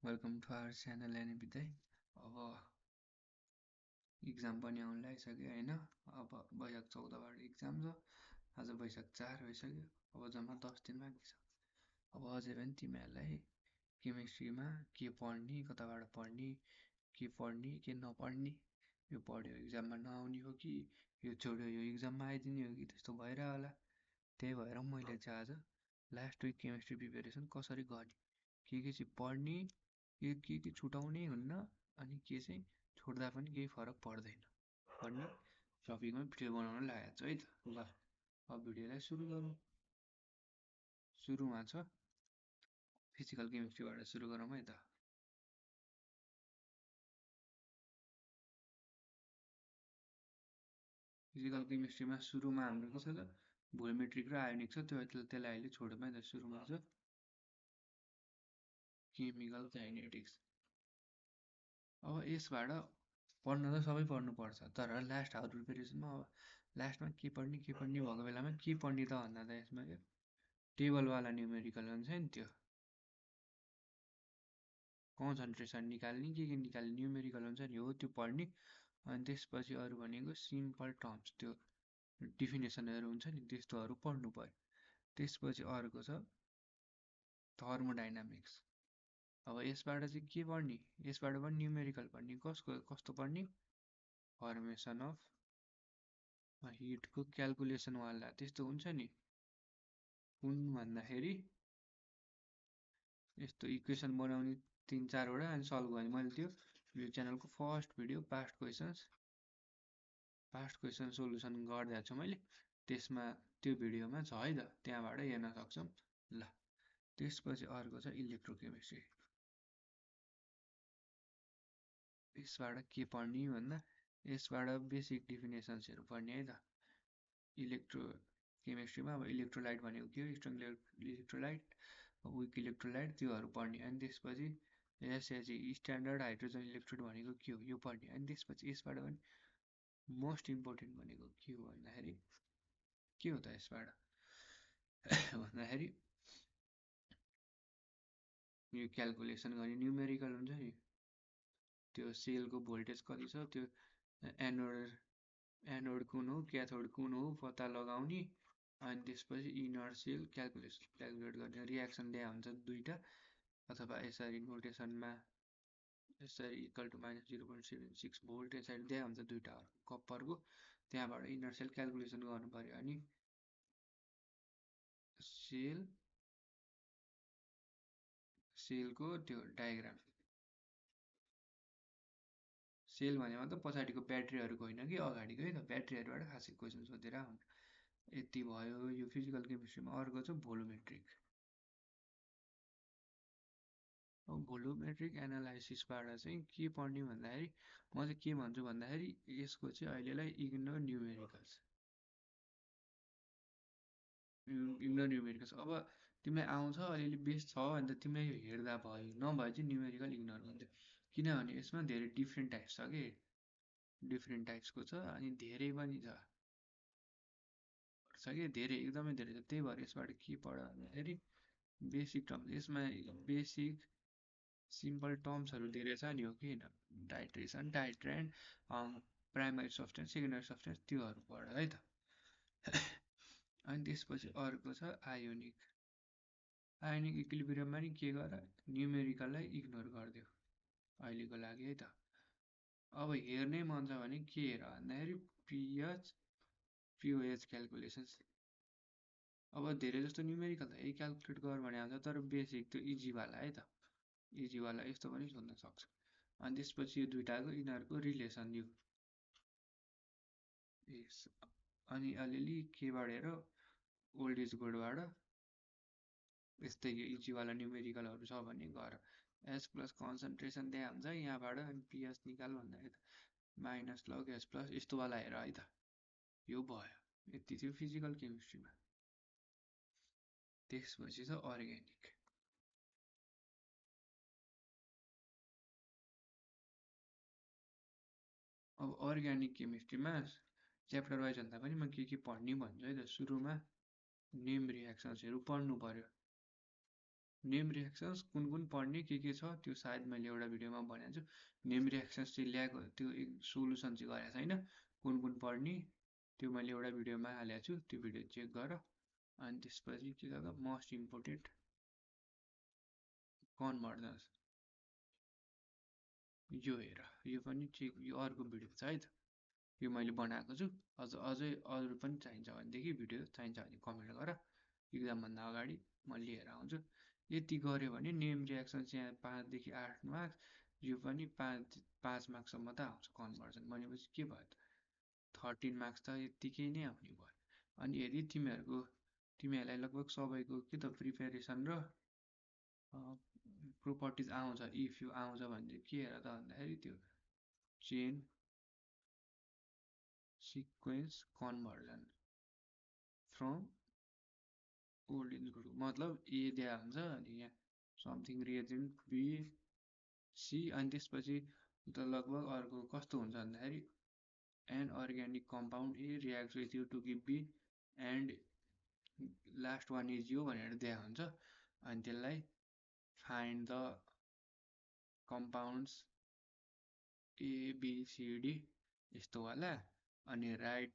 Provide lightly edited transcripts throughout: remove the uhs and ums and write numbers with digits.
Welcome to our channel एनए बिदाई। अब इक्जाम पनि आउनु लागिसक्यो होइन। अब वैशाख 14बाट इक्जाम छ। आज वैशाख 4 भइसक्यो। अब जम्मा 10 दिन बाँकी छ। अब अझै पनि तिमीहरूलाई केमिस्ट्रीमा के पढ्ने, कताबाट पढ्ने, के नपढ्ने, यो पढ्यो इक्जाममा नआउने हो कि यो छोड्यो यो इक्जाममा आइदिने हो कि त्यस्तो भइरह होला। त्यही भएर मैले चाहिँ आज लास्ट विक केमिस्ट्री प्रिपेरेसन कसरी गर्ने, के चाहिँ पढ्ने, के छुटाउने हुन्न, अनि के चाहिँ छोड्दा पनि केही फरक पर्दैन भन्ने टपिकमा भिडियो बनाउन लागेको छु है त। ल अब भिडियोलाई सुरु गरौँ। सुरुमा छ फिजिकल केमिस्ट्रीबाट सुरु गरौँ है त। फिजिकल केमिस्ट्रीमा सुरुमा हाम्रो के छ त, भोल्युमेट्रिक र आयोनिक छ। त्यसलाई अहिले छोडौँ है त। सुरुमा छ केमिकल काइनेटिक्स। अब यसबाट पढ्न त सबै पढ्नुपर्छ, तर लास्ट आवर प्रिपेरेसनमा अब लास्टमा के पढ्ने भएको बेलामा के पढ्ने त भन्दा त यसमा क्या टेबलवाला न्युमेरिकल हुन्छ नि, त्यो कन्सन्ट्रेसन निकाल्ने के निकाल्ने न्युमेरिकल हुन्छ नि, हो त्यो पढ्ने। अनि त्यसपछि अरू भनेको सिम्पल टर्म्स, त्यो डिफिनेसनहरू हुन्छ नि त्यस्तोहरू पढ्नु पर्यो। त्यसपछि अर्को छ थर्मोडाइनामिक्स। अब यसबाट चाहिँ के पढ्ने, यसबाट पनि न्युमेरिकल पढ्ने। कस्तो पढ्ने, फर्मेसन अफ हिटको क्यालकुलेसनवाला त्यस्तो हुन्छ नि। कुन भन्दाखेरि यस्तो इक्वेसन बनाउने 3-4वटा अनि सल्भ गर्ने। मैले त्यो यो च्यानलको first video past question solution गरिदिएको छु मैले, त्यसमा त्यो भिडियोमा छ है त, त्यहाँबाट हेर्न सक्छौँ। ल त्यसपछि अर्को छ इलेक्ट्रोकेमिस्ट्री। यसबाट के पढ्ने भन्दा यसबाट बेसिक डिफिनेसन्सहरू पढ्ने है त। इलेक्ट्रो केमिस्ट्रीमा अब इलेक्ट्रोलाइट भनेको के हो, स्ट्रङ इलेक्ट्रोलाइट, विक इलेक्ट्रोलाइट, त्योहरू पढ्ने। अनि त्यसपछि एसएचजी स्ट्यान्डर्ड हाइड्रोजन इलेक्ट्रोड भनेको के हो यो पढ्ने। अनि त्यसपछि यसबाट पनि मोस्ट इम्पोर्टेन्ट भनेको के हो भन्दाखेरि के हो त यसबाट भन्दाखेरि यो क्यालकुलेसन गर्ने न्युमेरिकल हुन्छ नि, त्यो सेलको भोल्टेज कति छ, त्यो एनोड कुन हो क्याथोड कुन हो पत्ता लगाउने। अनि त्यसपछि इनर सेल क्यालकुलेट गर्ने। रियाक्सन दिया हुन्छ दुईवटा, अथवा यसरी नोटेसनमा यसरी इक्वल टु -0.76 भोल्ट यसरी दिया हुन्छ दुईवटा कप्परको। त्यहाँबाट इनर सेल क्यालकुलेसन गर्नु पर्यो। अनि सेलको त्यो डायग्राम, सेल भनेमा त पछाडिको ब्याट्रीहरूको होइन कि अगाडिको है त, ब्याट्रीहरूबाट खासै क्वेसन सोधेर हुन्छ। यति भयो यो फिजिकल केमिस्ट्रीमा। अर्को छ भोलोमेट्रिक। अब भोलोमेट्रिक एनालाइसिसबाट चाहिँ के पढ्ने भन्दाखेरि म चाहिँ के भन्छु भन्दाखेरि यसको चाहिँ अहिलेलाई इग्नोर न्युमेरिकल्स। अब तिमीलाई आउँछ अलिअलि बेस छ भने त तिमीलाई यो हेर्दा भयो, नभए चाहिँ न्युमेरिकल इग्नोर गर्दै। किनभने यसमा धेरै डिफ्रेन्ट टाइप्स छ कि, डिफ्रेन्ट टाइप्सको छ अनि धेरै पनि छ कि धेरै, एकदमै धेरै छ। त्यही भएर यसबाट के पढ भन्दाखेरि बेसिक टर्म्स, यसमा बेसिक सिम्पल टर्म्सहरू धेरै छ नि, हो कि titration, titrant, primary substance, secondary substance, त्योहरू पढ है त। अनि त्यसपछि अर्को छ आयोनिक। आयोनिक इक्विलिब्रियममा नि के गर, न्युमेरिकललाई इग्नोर गरिदियो अहिलेको लागि है त। अब हेर्नै मन छ भने के हेर भन्दाखेरि पिओएच क्यालकुलेसन्स। अब धेरै जस्तो न्युमेरिकल त यही क्यालकुलेट गर भने आउँछ, तर बेसिक त्यो इजीवाला है त, इजीवाला यस्तो पनि सोध्न सक्छ। अनि त्यसपछि यो दुइटाको यिनीहरूको रिलेसन यो अनि अलिअलि केबाट हेर, ओल्ड इज गोल्डबाट यस्तै यो इजीवाला न्युमेरिकलहरू छ भने गर। एस प्लस कन्सन्ट्रेसन त्यहाँ हुन्छ यहाँबाट, अनि पिएच निकाल भन्दाखेरि त माइनस लग एस प्लस यस्तोवाला हेर है त। यो भयो, यति थियो फिजिकल केमिस्ट्रीमा। त्यसपछि छ अर्ग्यानिक। अब अर्ग्यानिक केमिस्ट्रीमा च्याप्टर वाइज भन्दा पनि म के पढ्ने भन्छु है त। सुरुमा नेम रियाक्सन्सहरू पढ्नु पर्यो। नेम रिएक्सन्स कुन पढ्ने के छ त्यो सायद मैले एउटा भिडियोमा भनेको छु। नेम रिएक्सन्स चाहिँ ल्याएको त्यो सोलुसन चाहिँ गरेको छैन, कुन पढ्ने त्यो मैले एउटा भिडियोमा हालेको छु, त्यो भिडियो चेक गर। अनि त्यसपछि के छ त मोस्ट इम्पोर्टेन्ट कन्भर्जन्स, यो हेर, यो पनि चेक, यो अर्को भिडियो छ है त, यो मैले बनाएको छु। अझै अरू पनि चाहिन्छ भनेदेखि भिडियो चाहिन्छ भने कमेन्ट गर, इक्जामभन्दा अगाडि म लिएर आउँछु। यति गऱ्यो भने नेम रिएक्सन्स यहाँ 5 देखि 8 मार्क्स, यो पनि 5 मार्क्ससम्म त आउँछ कन्भर्जन भनेपछि के भयो त 13 मार्क्स त यत्तिकै नै आउने भयो। अनि यदि तिमीहरूलाई लगभग सबैको के त प्रिपेरेसन र प्रोपर्टिज आउँछ, इफ यो आउँछ भने के हेर त भन्दाखेरि त्यो chain sequence conversion from old into new, मतलब ए दिया हुन्छ अनि यहाँ समथिङ रिएजेन्ट बी सी, अनि त्यसपछि त लगभग अर्को कस्तो हुन्छ भन्दाखेरि an organic compound A reacts with you to give B and last one is यो भनेर दिया हुन्छ। अनि त्यसलाई फाइन्ड द कम्पाउन्ड्स एबिसिडी यस्तो वाला, अनि राइट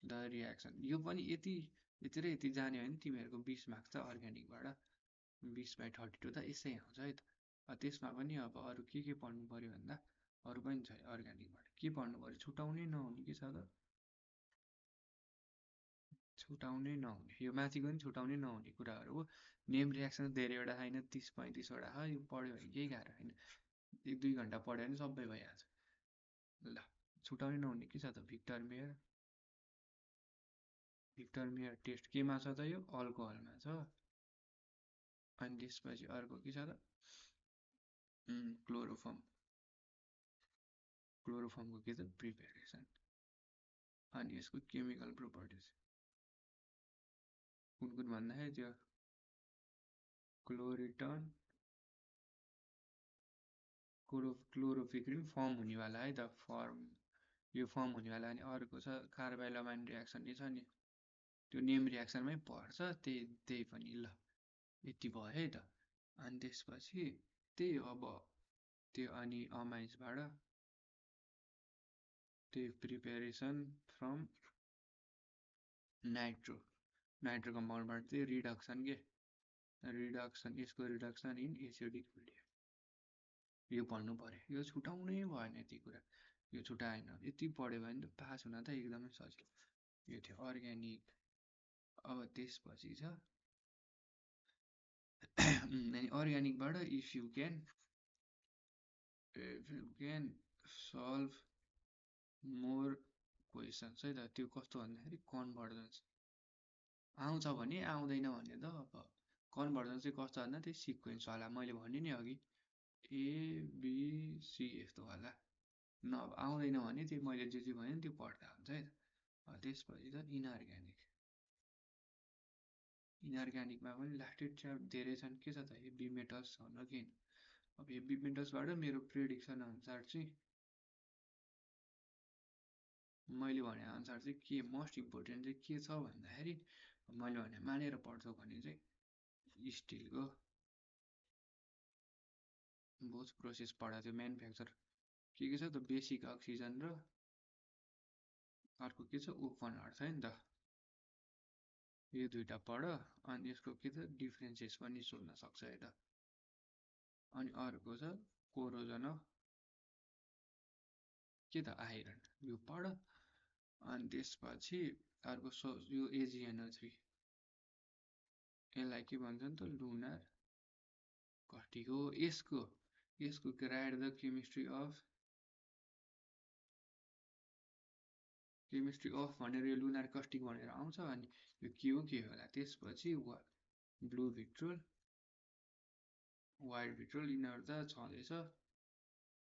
द रियाक्सन। यो पनि यति र यति जाने भने तिमीहरूको 20 मार्क्स त अर्ग्यानिकबाट 20/32 त यसै आउँछ है त। त्यसमा पनि अब अरू के पढ्नु पऱ्यो भन्दा अरू पनि छ अर्ग्यानिकबाट के पढ्नु पऱ्यो, छुटाउनै नहुने के छ त, छुटाउनै नहुने यो माथिको पनि छुटाउनै नहुने कुराहरू हो। नेम रियाक्सन धेरैवटा छैन, 30-35वटा छ, यो पढ्यो भने केही गाह्रो छैन, 1-2 घन्टा पढ्यो भने सबै भइहाल्छ। ल छुटाउनै नहुने के छ त भिक्टर मेयर टेस्ट केमा छ त यो अल्कोहलमा छ। अनि त्यसपछि अर्को के छ त क्लोरोफर्मको के त प्रिपेरेसन, अनि यसको केमिकल प्रोपर्टिज कुन भन्दाखेरि त्यो क्लोरोफिक्रिन फर्म हुनेवाला है त, यो फर्म हुनेवाला। अनि अर्को छ कार्बाइलमाइन रियाक्सन छ नि, त्यो नेम रियाक्सनमै पर्छ, त्यही पनि ल यति भयो है त। अनि त्यसपछि त्यही अब त्यो अनि अमाइन्सबाट त्यही प्रिपेरेसन फ्रम नाइट्रो कम्पाउन्डबाट चाहिँ रिडक्सन यसको रिडक्सन इन एसिडिक मिडियम, यो पढ्नु पर्यो। यो छुटाउनै भएन यति कुरा, यो छुटाएन, यति पढ्यो भने त पास हुन त एकदमै सजिलो। यो थियो अर्ग्यानिक। अब त्यसपछि छ अनि अर्ग्यानिकबाट if you can solve more questions है त, त्यो कस्तो भन्दाखेरि कन्भर्जन्स आउँछ भने आउँदैन भने त अब कन्भर्जन्स चाहिँ कस्तो भन्दा त्यही सिक्वेन्स वाला मैले भने नि अघि एबिसी यस्तो वाला, अब आउँदैन भने त्यही मैले जे भने त्यो पढ्दा हुन्छ है त। त्यसपछि त इनअर्ग्यानिकमा पनि लास्टेड च्याप्टर धेरै छन्, के छ त हेभी मेटल्स भन्न के। अब हेभी मेटल्सबाट मेरो प्रेडिक्सन अनुसार चाहिँ मैले भने अनुसार चाहिँ के मोस्ट इम्पोर्टेन्ट चाहिँ के छ भन्दाखेरि मैले भने मानेर पढ्छौ भने चाहिँ स्टिलको बोथ प्रोसेस पढाएको थियो, म्यानुफ्याक्चर के छ त बेसिक अक्सिजन र अर्को के छ ओपन हर्ट छ नि त, यो दुईटा पढ। अनि यसको के त डिफ्रेन्सेस पनि सोध्न सक्छ है त। अनि अर्को छ कोरोजन अफ के त आइरन, यो पढ। अनि त्यसपछि अर्को यो AgNO3 यसलाई के भन्छन् त लुनार कस्टिक हो। यसको राइट द केमिस्ट्री अफ भनेर यो लुनार कस्टिक भनेर आउँछ। अनि यो के होला, त्यसपछि ब्लू भिट्रोल व्हाइट भिट्रोल यिनीहरू त छँदैछ,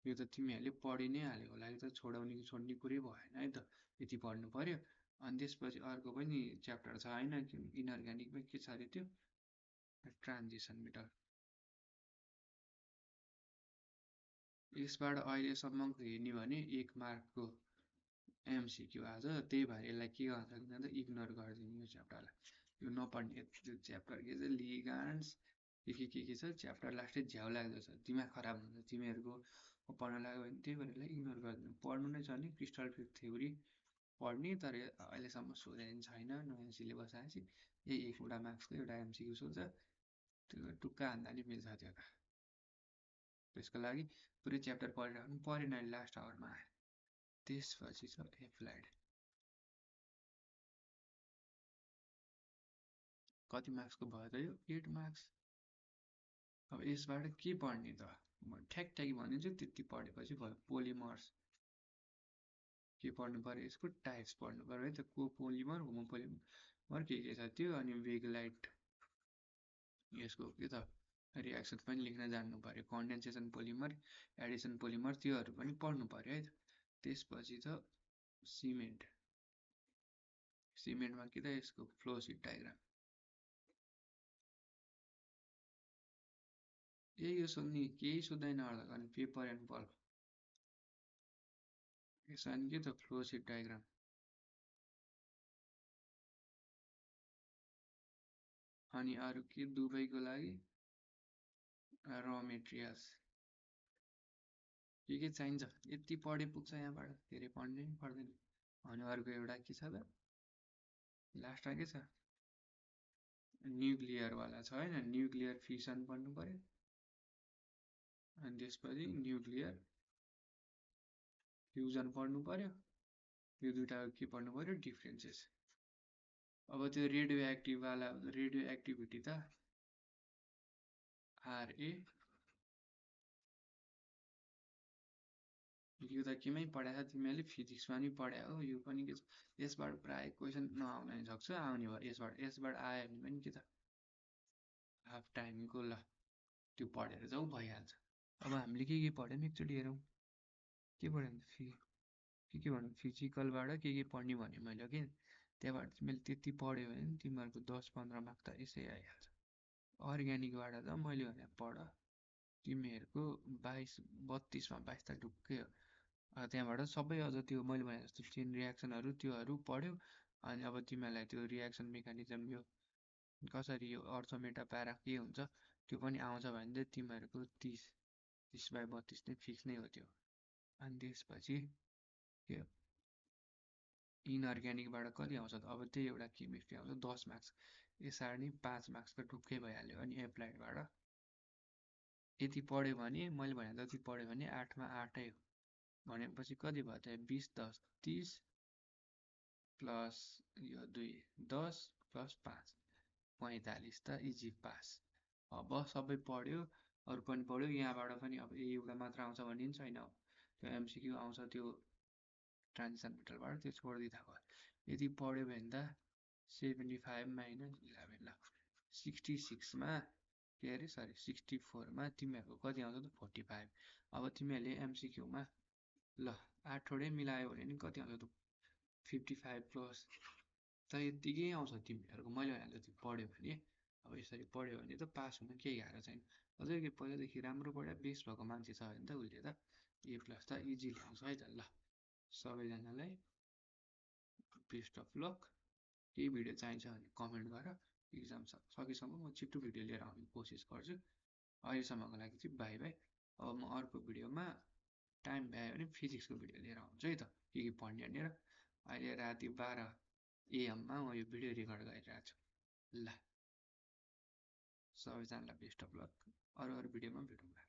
यो त तिमीहरूले पढि नै हाल्यो होला, यो त छोड्ने कुरै भएन है त, यति पढ्नु पर्यो। अनि त्यसपछि अर्को पनि च्याप्टर छ होइन इनअर्ग्यानिकमा के छ अरे त्यो ट्रान्जिसन मेटल, यसबाट अहिलेसम्मको हेर्ने भने 1 मार्कको MCQ आज, त्यही भएर यसलाई के गर्न सकिन्छ त इग्नोर गरिदिनु यो च्याप्टरलाई, यो नपढ्ने च्याप्टर के छ लिगान्ड्स के छ च्याप्टर लास्टै झ्याउ लाग्दो छ, दिमाग खराब हुन्छ तिमीहरूको पढ्न लाग्यो भने। त्यही भएर इग्नोर गर्दैन, पढ्नु नै छ नि क्रिस्टल फिल्ड थ्योरी पढ्ने। तर अहिलेसम्म सोधेको छैन, नयाँ सिलेबस आएपछि यही एकवटा मार्क्सको एउटा एमसिक्यू सोध्छ, त्यो टुक्का हान्दा नि मिल्छ त्यो त। त्यसको लागि पुरै च्याप्टर पढिराख्नु परेन अहिले लास्ट आवरमा आयो। त्यसपछि छ एप्लाइड, कति मार्क्सको भयो त यो? 8 मार्क्स। अब यसबाट के पढ्ने त? म ठ्याक भनिदिन्छु, त्यति पढेपछि भयो। पोलिमर्स के पढ्नु पर्यो? यसको टाइप्स पढ्नु पर्यो है त, को पोलिमर, होमोपोलिमर के छ त्यो, अनि वेगलाइट यसको के त रियाक्सन पनि लेख्न जान्नु पर्यो, कन्डेन्सेसन पोलिमर, एडिसन पोलिमर त्योहरू पनि पढ्नु पर्यो है त। त्यसपछि त सिमेन्ट, सिमेन्टमा के त यसको फ्लो सिट डायग्राम, यही हो सोध्ने, केही सोध्दैन होला अनि पेपर एन्ड बल्ब। यसो अनि के त फ्लो सिट डायग्राम, अनि अरू के दुबईको लागि र मेटेरियल्स के चाहिन्छ यति पढे पुग्छ यहाँबाट, धेरै पढ्नै पर्दैन। अनि अर्को एउटा के छ त लास्टमा के छ, न्युक्लियरवाला छ होइन, न्युक्लियर फिसन पढ्नु पर्यो। अनि त्यसपछि न्युक्लियर फ्युजन पढ्नु पर्यो। यो दुइटा के पढ्नु पर्यो? डिफ्रेन्सेस। अब त्यो रेडियो एक्टिभवाला, रेडियो एक्टिभिटी त RA, यो त केमै पढाएको तिमीहरूले, फिजिक्समा नि पढाएको हो। यो पनि के छ, यसबाट प्रायः क्वेसन नआउन सक्छ, आउने भयो यसबाट आयो भने पनि के त हाफ टाइमको ल त्यो पढेर जाउँ भइहाल्छ। अब हामीले के पढ्यौँ एकचोटि हेरौँ। के पढ्यौँ? के भन्नु, फिजिकलबाट के पढ्ने भने मैले कि त्यहाँबाट तिमीले त्यति पढ्यो भने तिमीहरूको 10-15 मार्क्स त यसै आइहाल्छ। अर्ग्यानिकबाट त मैले भने पढ, तिमीहरूको 22-32मा 22 त ढुक्कै हो। त्यहाँबाट सबै अझ त्यो मैले भने जस्तो चेन रियाक्सनहरू त्योहरू पढ्यो। अनि अब तिमीहरूलाई त्यो रियाक्सन मेकानिजम, यो कसरी यो अर्थोमेटा प्यारा के हुन्छ त्यो पनि आउँछ भने चाहिँ तिमीहरूको 30/32 नै फिक्स नै हो त्यो। अनि त्यसपछि के इनअर्ग्यानिकबाट कति आउँछ त? अब त्यही एउटा केमिस्ट्री आउँछ 10 मार्क्स, यसरी नै 5 मार्क्सको ढुक्कै भइहाल्यो। अनि एप्लाइडबाट यति पढ्यो भने, मैले भने जति पढ्यो भने 8मा 8 हो भनेपछि कति भयो त? 20-10 30 प्लस यो 2 10 प्लस 5 45 त इजी पास। अब सबै पढ्यो, अरू पनि पढ्यो, यहाँबाट पनि अब एउटा मात्र आउँछ भन्ने पनि छैन। त्यो एमसिक्यू आउँछ त्यो ट्रान्जिसन मेटलबाट, त्यो छोडिदिँदा भयो। यदि पढ्यो भने त 75 - 11 ल 66मा के अरे सरी 64मा तिमीहरूको कति आउँछ त? 45। अब तिमीहरूले एमसिक्यूमा ल 8वटै मिलायो भने नि कति आउँछ त? 55 प्लस त यत्तिकै आउँछ तिमीहरूको। मैले भने जति पढ्यो भने, अब यसरी पढ्यो भने त पास हुन केही गाह्रो छैन। अझै पहिलादेखि राम्रो पढ्यो बेस भएको मान्छे छ भने त उसले त A+ त इजी ल्याउँछ है त। ल सबैजनालाई बेस्ट अफ लक। केही भिडियो चाहिन्छ भने कमेन्ट गर, इक्जाम सकेसम्म म छिट्टो भिडियो लिएर आउने कोसिस गर्छु। अहिलेसम्मको लागि चाहिँ बाई बाई। अब म अर्को भिडियोमा टाइम भ्यायो भने फिजिक्सको भिडियो लिएर आउँछु है त, के पढ्ने भनेर। अहिले राति 12 AM मा म यो भिडियो रेकर्ड गरिरहेको छु। ल सबैजनालाई बेस्ट अफ लक, अरू भिडियोमा भेटौँला।